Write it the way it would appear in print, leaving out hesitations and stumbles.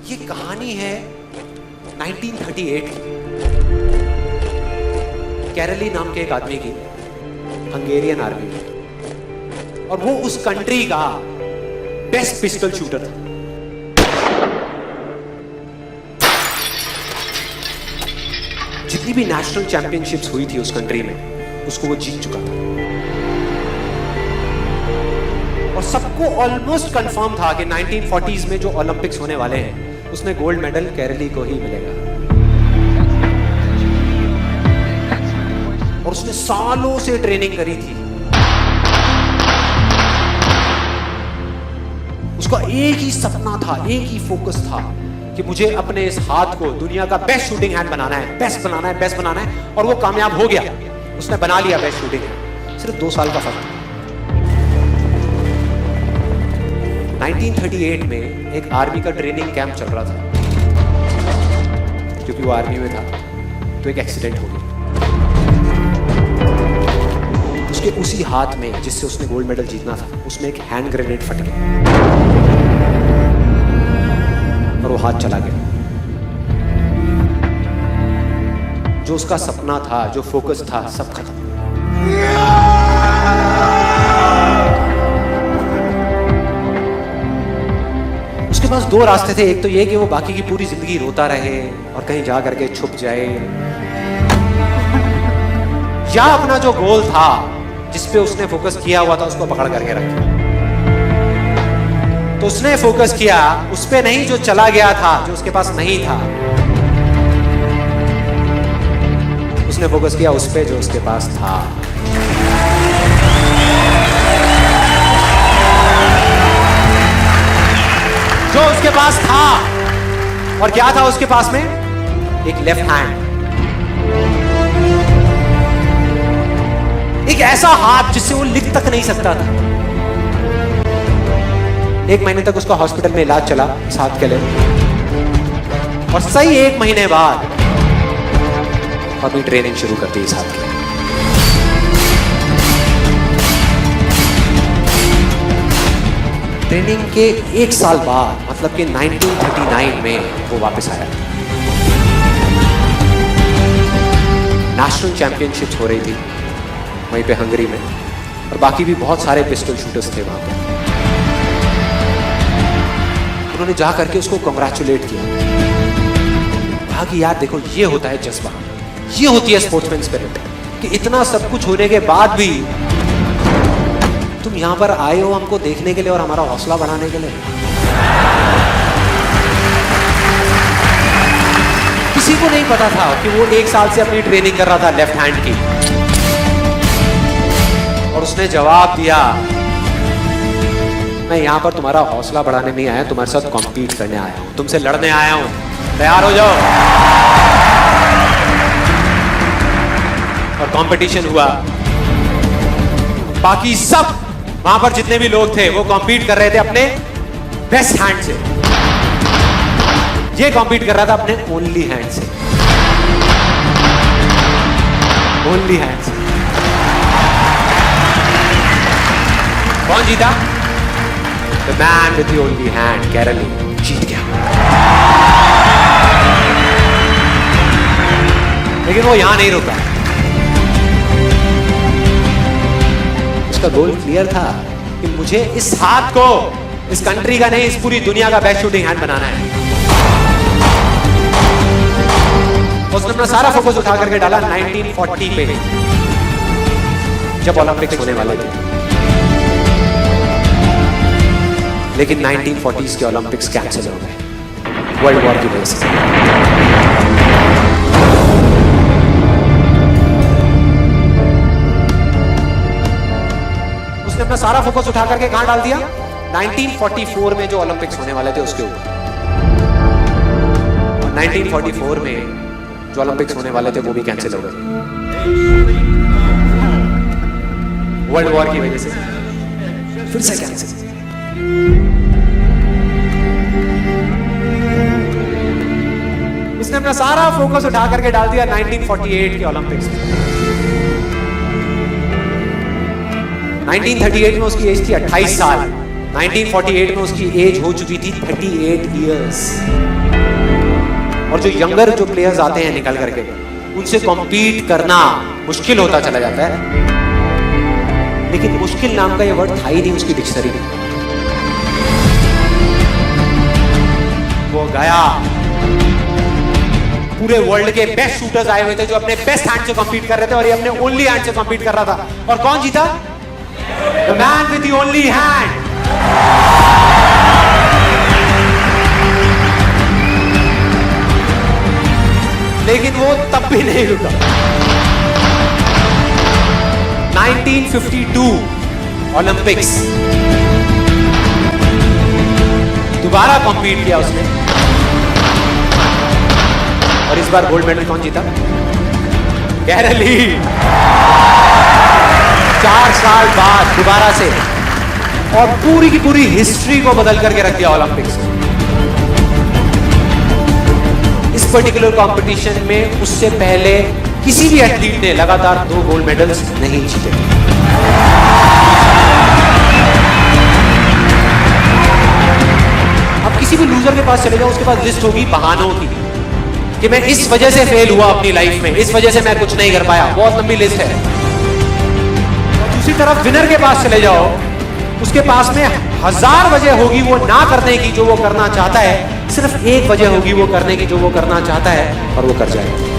ये कहानी है 1938 कैरली नाम के एक आदमी की, हंगेरियन आर्मी में, और वो उस कंट्री का बेस्ट पिस्टल शूटर था। जितनी भी नेशनल चैंपियनशिप्स हुई थी उस कंट्री में, उसको वो जीत चुका था। और सबको ऑलमोस्ट कंफर्म था कि 1940s में जो ओलंपिक्स होने वाले हैं उसमें गोल्ड मेडल केरली को ही मिलेगा। और उसने सालों से ट्रेनिंग करी थी। उसका एक ही सपना था, एक ही फोकस था कि मुझे अपने इस हाथ को दुनिया का बेस्ट शूटिंग हैंड बनाना है, बेस्ट बनाना है, बेस्ट बनाना है। और वो कामयाब हो गया, उसने बना लिया बेस्ट शूटिंग हैंड। सिर्फ 2 साल का फर्क था। 1938 में एक आर्मी का ट्रेनिंग कैंप चल रहा था, क्योंकि वो आर्मी में था, तो एक एक्सीडेंट हो गया। उसके उसी हाथ में जिससे उसने गोल्ड मेडल जीतना था, उसमें एक हैंड ग्रेनेड फट गया और वो हाथ चला गया। जो उसका सपना था, जो फोकस था, सब खत्म। उसके पास 2 रास्ते थे। एक तो ये कि वो बाकी की पूरी जिंदगी रोता रहे और कहीं जा करके छुप जाए, या अपना जो गोल था जिस पे उसने फोकस किया हुआ था उसको पकड़ करके रखे। तो उसने फोकस किया उस पे नहीं जो चला गया था, जो उसके पास नहीं था। उसने फोकस किया उस पे जो उसके पास था। जो उसके पास था, और क्या था उसके पास में? एक लेफ्ट हैंड, एक ऐसा हाथ जिससे वो लिख तक नहीं सकता था। 1 महीने तक उसका हॉस्पिटल में इलाज चला इस हाथ के लिए, और सही 1 महीने बाद अपनी ट्रेनिंग शुरू कर दी इस हाथ के लिए। ट्रेनिंग के 1 साल बाद, मतलब कि 1939 में वो वापस आया। नेशनल चैंपियनशिप्स हो रही थी वहीं पे हंगरी में, और बाकी भी बहुत सारे पिस्टल शूटर्स थे वहां पे। उन्होंने जा करके उसको कांग्रेचुलेट किया, कहा कि यार देखो, ये होता है जज्बा, ये होती है स्पोर्ट्समैन स्पिरिट, कि इतना सब कुछ होने के बाद भी तुम यहां पर आए हो हमको देखने के लिए और हमारा हौसला बढ़ाने के लिए। किसी को नहीं पता था कि वो 1 साल से अपनी ट्रेनिंग कर रहा था लेफ्ट हैंड की, और उसने जवाब दिया, मैं यहां पर तुम्हारा हौसला बढ़ाने नहीं आया, तुम्हारे साथ कॉम्पीट करने आया हूं, तुमसे लड़ने आया हूं, तैयार हो जाओ। और कंपटीशन हुआ। बाकी सब वहां पर जितने भी लोग थे वो कॉम्पीट कर रहे थे अपने बेस्ट हैंड से। ये कॉम्पीट कर रहा था अपने ओनली हैंड से, ओनली हैंड से। कौन जीता? The man with the only hand, केरली जीत गया। लेकिन वो यहां नहीं रुका। उसका गोल क्लियर था कि मुझे इस हाथ को इस कंट्री का नहीं, इस पूरी दुनिया का बेस्ट शूटिंग हैंड बनाना है। उसने अपना सारा फोकस उठा करके डाला 1940 पे, जब ओलंपिक्स होने वाले थे। लेकिन 1940s के ओलंपिक्स कैंसिल हो गए वर्ल्ड वॉर की वजह से। उसने अपना सारा फोकस उठा करके कहां डाल दिया? 1944 में जो ओलंपिक्स होने वाले थे उसके ऊपर। 1944 में जो ओलंपिक्स होने वाले थे वो भी कैंसिल हो गए वर्ल्ड वॉर की वजह से। फिर से कैंसिल। उसने अपना सारा फोकस उठा करके डाल दिया 1948 के ओलंपिक्स में। 1938 में उसकी एज थी 28 साल। 1948 में उसकी एज हो चुकी थी 38 इयर्स। और जो यंगर जो प्लेयर्स आते हैं निकल करके, उनसे कॉम्पीट करना मुश्किल होता चला जाता है। लेकिन मुश्किल नाम का ये वर्ड था ही नहीं उसकी डिक्शनरी में। वो गया, पूरे वर्ल्ड के बेस्ट शूटर्स आए हुए थे जो अपने बेस्ट हैंड से कॉम्पीट कर रहे थे, और ये अपने ओनली हैंड से कॉम्पीट कर रहा था। और कौन जीता? The man with the only hand. लेकिन वो तब भी नहीं रुका। 1952 ओलंपिक्स, दोबारा कॉम्पीट किया उसने, और इस बार गोल्ड मेडल कौन जीता? गैरल ली। 4 साल बाद दोबारा से, और पूरी की पूरी हिस्ट्री को बदल करके रख दिया ओलंपिक्स। इस पर्टिकुलर कंपटीशन में उससे पहले किसी भी एथलीट ने लगातार 2 गोल्ड मेडल्स नहीं जीते। अब किसी भी लूजर के पास चले जाओ, उसके पास लिस्ट होगी बहानों की कि मैं इस वजह से फेल हुआ अपनी लाइफ में, इस वजह से मैं कुछ नहीं कर पाया। बहुत लंबी लिस्ट है। दूसरी तरफ विनर के पास चले जाओ, उसके पास में 1000 वजह होगी वो ना करने की जो वो करना चाहता है, सिर्फ एक वजह होगी वो करने की जो वो करना चाहता है, और वो कर जाएगा।